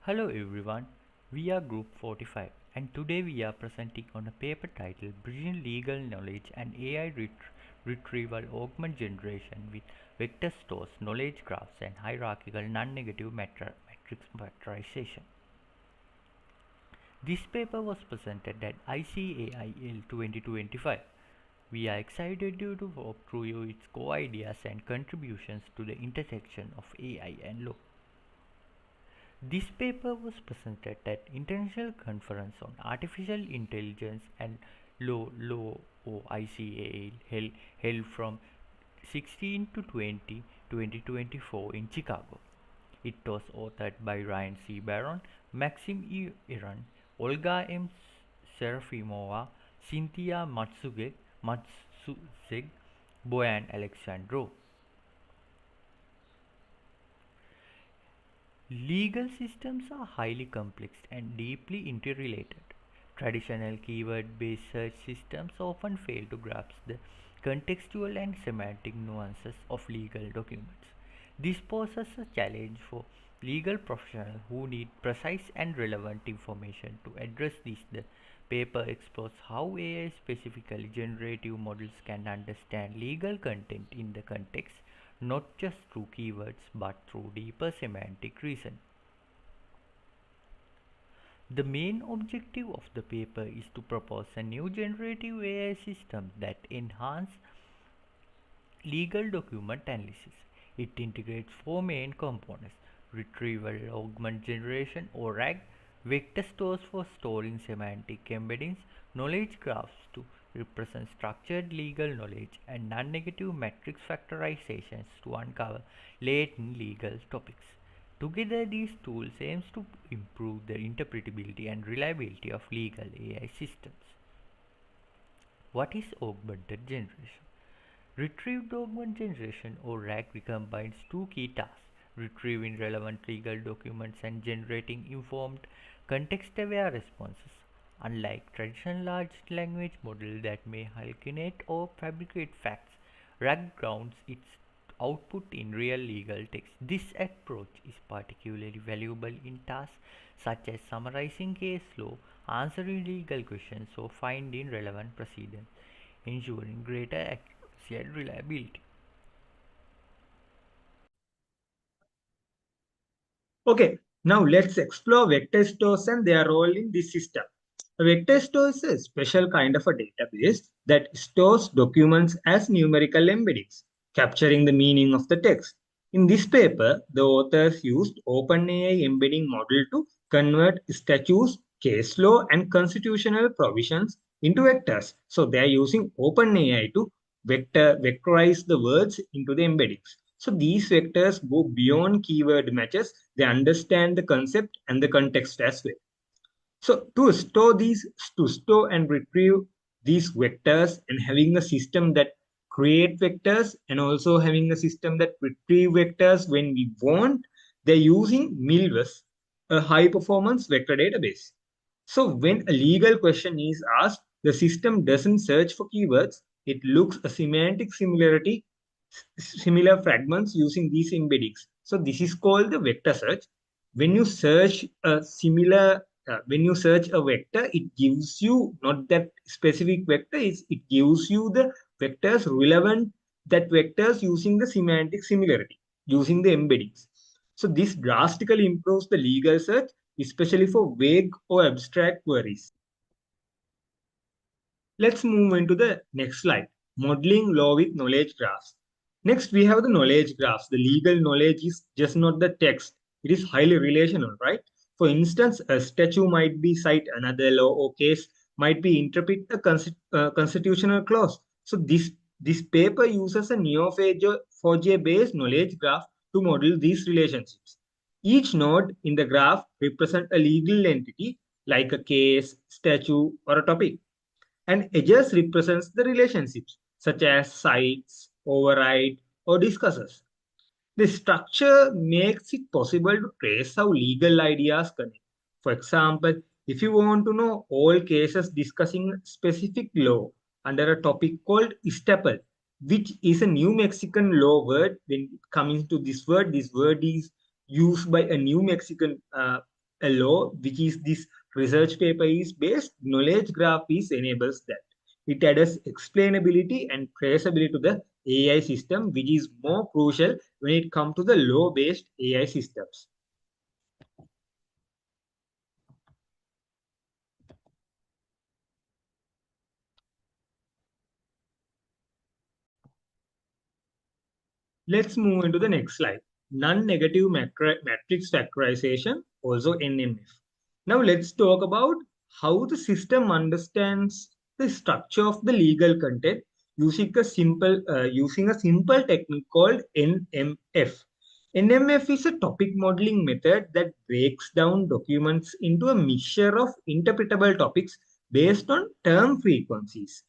Hello everyone, we are Group 45 and today we are presenting on a paper titled Bridging Legal Knowledge and AI Retrieval Augment Generation with Vector Stores, Knowledge Graphs and Hierarchical Non-Negative Matrix Factorization. This paper was presented at ICAIL 2025. We are excited to walk through its core ideas and contributions to the intersection of AI and law. This paper was presented at International Conference on Artificial Intelligence and Law OICAL held from 16 to 20 2024 in Chicago. It was authored by Ryan C. Barron, Maxim E. Iran, Olga M. Serafimova, Cynthia Matsuzek, Boyan Alexandrov. Legal systems are highly complex and deeply interrelated. Traditional keyword-based search systems often fail to grasp the contextual and semantic nuances of legal documents. This poses a challenge for legal professionals who need precise and relevant information. To address this, the paper explores how AI, specifically generative models, can understand legal content in the context not just through keywords but through deeper semantic reason. The main objective of the paper is to propose a new generative AI system that enhances legal document analysis. It integrates four main components: retrieval augment generation or RAG, vector stores for storing semantic embeddings, knowledge graphs to represent structured legal knowledge, and non-negative matrix factorizations to uncover latent legal topics. Together, these tools aims to improve the interpretability and reliability of legal AI systems. What is augmented generation? Retrieved augmented generation or RAG combines two key tasks: retrieving relevant legal documents and generating informed, context-aware responses. Unlike traditional large language models that may hallucinate or fabricate facts, RAG grounds its output in real legal text. This approach is particularly valuable in tasks such as summarizing case law, answering legal questions, or finding relevant precedents, ensuring greater accuracy and reliability. Okay, now let's explore vector stores and their role in this system. A vector store is a special kind of a database that stores documents as numerical embeddings, capturing the meaning of the text. In this paper, the authors used OpenAI embedding model to convert statutes, case law, and constitutional provisions into vectors. So they are using OpenAI to vectorize the words into the embeddings. So these vectors go beyond keyword matches. They understand the concept and the context as well. So to store and retrieve these vectors and having a system that create vectors and also having a system that retrieve vectors when we want, they're using Milvus, a high performance vector database. So when a legal question is asked, the system doesn't search for keywords. It looks a semantic similar fragments using these embeddings. So this is called the vector search. When you search a when you search a vector, it gives you not that specific vector, it gives you the vectors relevant that vectors using the semantic similarity, using the embeddings. So this drastically improves the legal search, especially for vague or abstract queries. Let's move into the next slide, modeling law with knowledge graphs. Next, we have the knowledge graphs. The legal knowledge is just not the text. It is highly relational, right? For instance, a statute might be cite another law or case might be interpret a constitutional clause. So this paper uses a Neo4j based knowledge graph to model these relationships. Each node in the graph represents a legal entity like a case, statute, or a topic, and edges represents the relationships such as cites, override, or discusses. The structure makes it possible to trace how legal ideas connect. For example, if you want to know all cases discussing specific law under a topic called estoppel, which is a New Mexican law word. When it comes to this word is used by a New Mexican a law, which is this research paper is based, knowledge graph is enables that. It adds explainability and traceability to the AI system, which is more crucial when it comes to the law-based AI systems. Let's move into the next slide. Non-negative matrix factorization, also NMF. Now let's talk about how the system understands the structure of the legal content using a simple technique called NMF. NMF is a topic modeling method that breaks down documents into a mixture of interpretable topics based on term frequencies.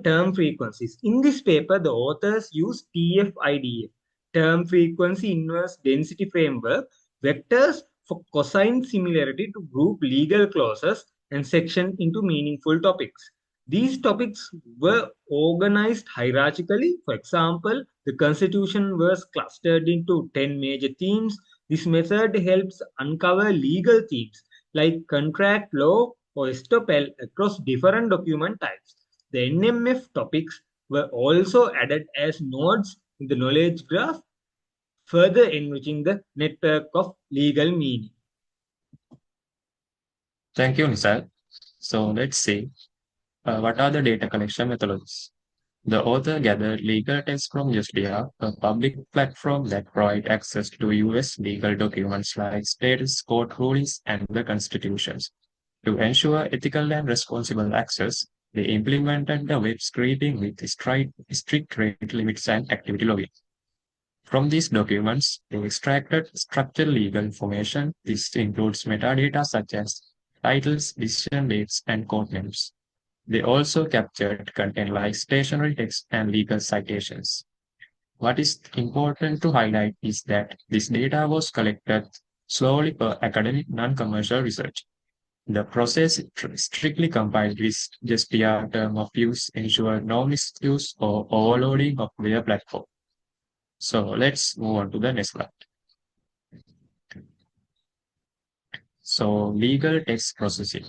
Term frequencies. In this paper, the authors use TF-IDF, term frequency inverse density framework, vectors for cosine similarity to group legal clauses and section into meaningful topics. These topics were organized hierarchically. For example, the Constitution was clustered into 10 major themes. This method helps uncover legal themes like contract law or estoppel across different document types. The NMF topics were also added as nodes in the knowledge graph, further enriching the network of legal meaning. Thank you, Nisal. So let's see what are the data collection methodologies. The author gathered legal text from Justia, a public platform that provides access to US legal documents like states, court rulings, and the constitutions. To ensure ethical and responsible access, they implemented the web scraping with strict rate limits and activity logging. From these documents, they extracted structured legal information. This includes metadata such as titles, decision dates, and court names. They also captured content like stationery text and legal citations. What is important to highlight is that this data was collected slowly for academic non-commercial research. The process is strictly compiled with just the term of use, ensure no misuse or overloading of their platform. So let's move on to the next slide. So legal text processing.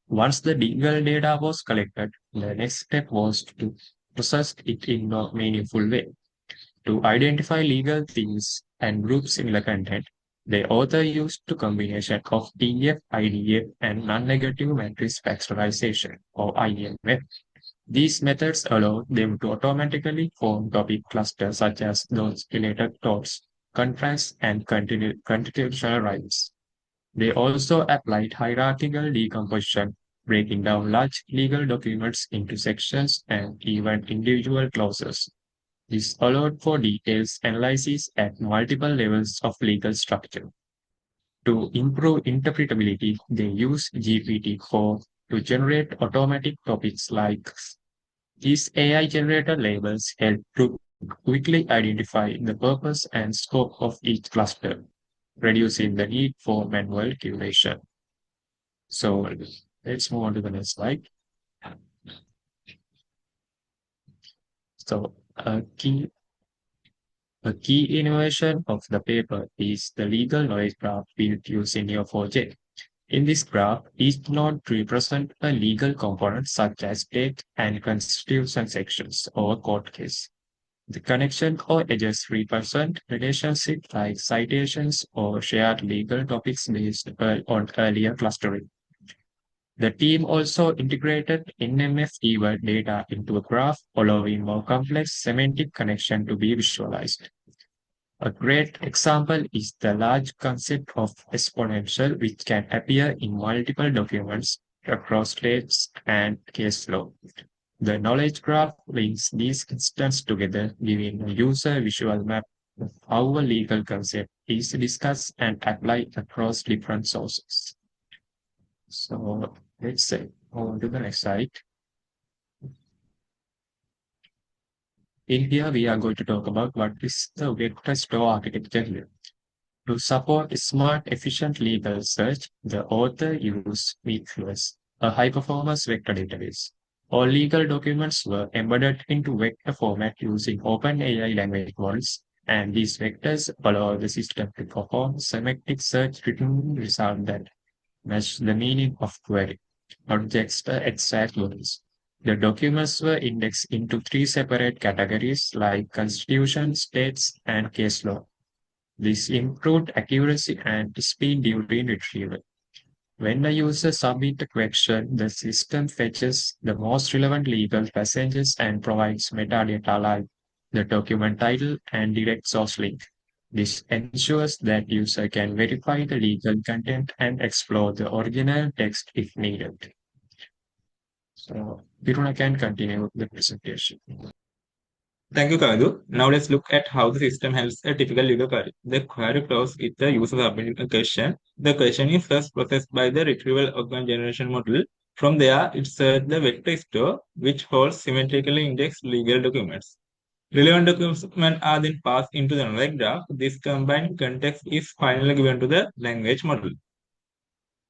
Once the legal data was collected, the next step was to process it in a meaningful way. To identify legal themes and group similar content, the author used a combination of TF, IDF, and non-negative matrix factorization, or IMF. These methods allow them to automatically form topic clusters such as those related torts, contracts, and constitutional rights. They also applied hierarchical decomposition, breaking down large legal documents into sections and even individual clauses. This allowed for detailed analysis at multiple levels of legal structure. To improve interpretability, they use GPT-4 to generate automatic topics like these AI-generated labels help to quickly identify the purpose and scope of each cluster, reducing the need for manual curation. So let's move on to the next slide. So a key innovation of the paper is the legal knowledge graph built using Neo4j. In this graph, each node represents a legal component such as date and constitution sections or court case. The connection or edges represent relationships like citations or shared legal topics based on earlier clustering. The team also integrated NMF keyword data into a graph, allowing more complex semantic connection to be visualized. A great example is the large concept of exponential, which can appear in multiple documents across states and case law. The knowledge graph links these instances together, giving a user visual map of how a legal concept is discussed and applied across different sources. So let's say, on to the next slide. In here, we are going to talk about what is the vector store architecture here. To support smart, efficient legal search, the author used Weakfluence, a high-performance vector database. All legal documents were embedded into vector format using OpenAI language models. and these vectors allow the system to perform semantic search, returning results that match the meaning of query objects the exact words. The documents were indexed into three separate categories like constitution, states, and case law. This improved accuracy and speed during retrieval. When the user submits a question, the system fetches the most relevant legal passages and provides metadata like the document title and direct source link. This ensures that user can verify the legal content and explore the original text if needed. So, Piruna can continue the presentation. Thank you, Kadu. Now let's look at how the system handles a typical legal query. The query flows with the user submitting a question. The question is first processed by the retrieval augment generation model. From there, it searches the vector store, which holds symmetrically indexed legal documents. Relevant documents are then passed into the knowledge graph. This combined context is finally given to the language model.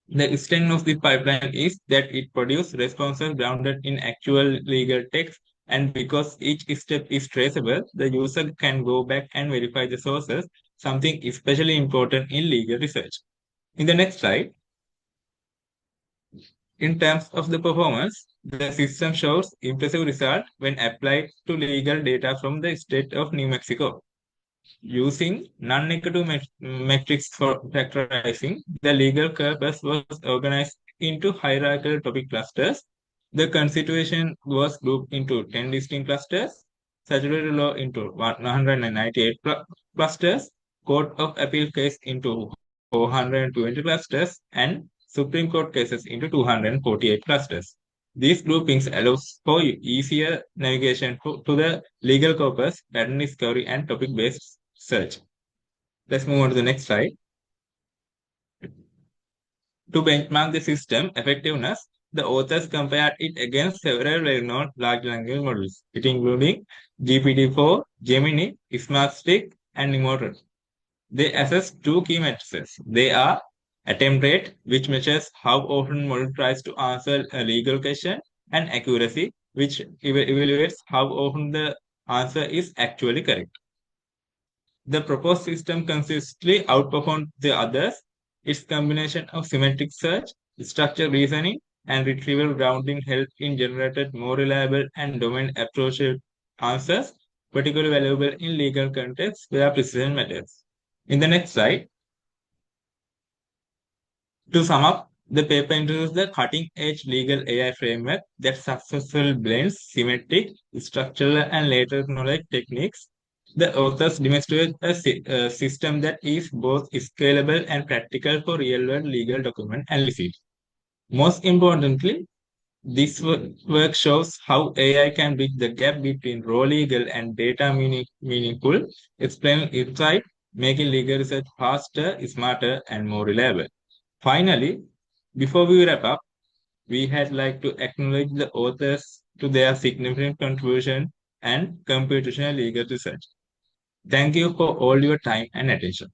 The extent of the pipeline is that it produces responses grounded in actual legal text, and because each step is traceable, the user can go back and verify the sources, something especially important in legal research. In the next slide, in terms of the performance, the system shows impressive results when applied to legal data from the state of New Mexico. Using non-negative metrics for factorizing, the legal corpus was organized into hierarchical topic clusters. The constitution was grouped into 10 distinct clusters, statutory law into 198 clusters, Court of Appeal case into 420 clusters, and Supreme Court cases into 248 clusters. These groupings allows for easier navigation to the legal corpus, pattern discovery, and topic-based search. Let's move on to the next slide. To benchmark the system effectiveness, the authors compared it against several well-known large language models, it including GPT-4, Gemini, Smartstick, and Immortal. They assess two key matrices. They are attempt rate, which measures how often model tries to answer a legal question, and accuracy, which evaluates how often the answer is actually correct. The proposed system consistently outperformed the others. Its combination of semantic search, structured reasoning, and retrieval grounding helped in generated more reliable and domain-approached answers, particularly valuable in legal contexts where precision matters. In the next slide, to sum up, the paper introduces the cutting-edge legal AI framework that successfully blends semantic, structural, and latent knowledge techniques. The authors demonstrate a system that is both scalable and practical for real-world legal document analysis. Most importantly, this work shows how AI can bridge the gap between raw legal and data meaningful, explaining insight, making legal research faster, smarter, and more reliable. Finally, before we wrap up, we had like to acknowledge the authors to their significant contribution and computational legal research. Thank you for all your time and attention.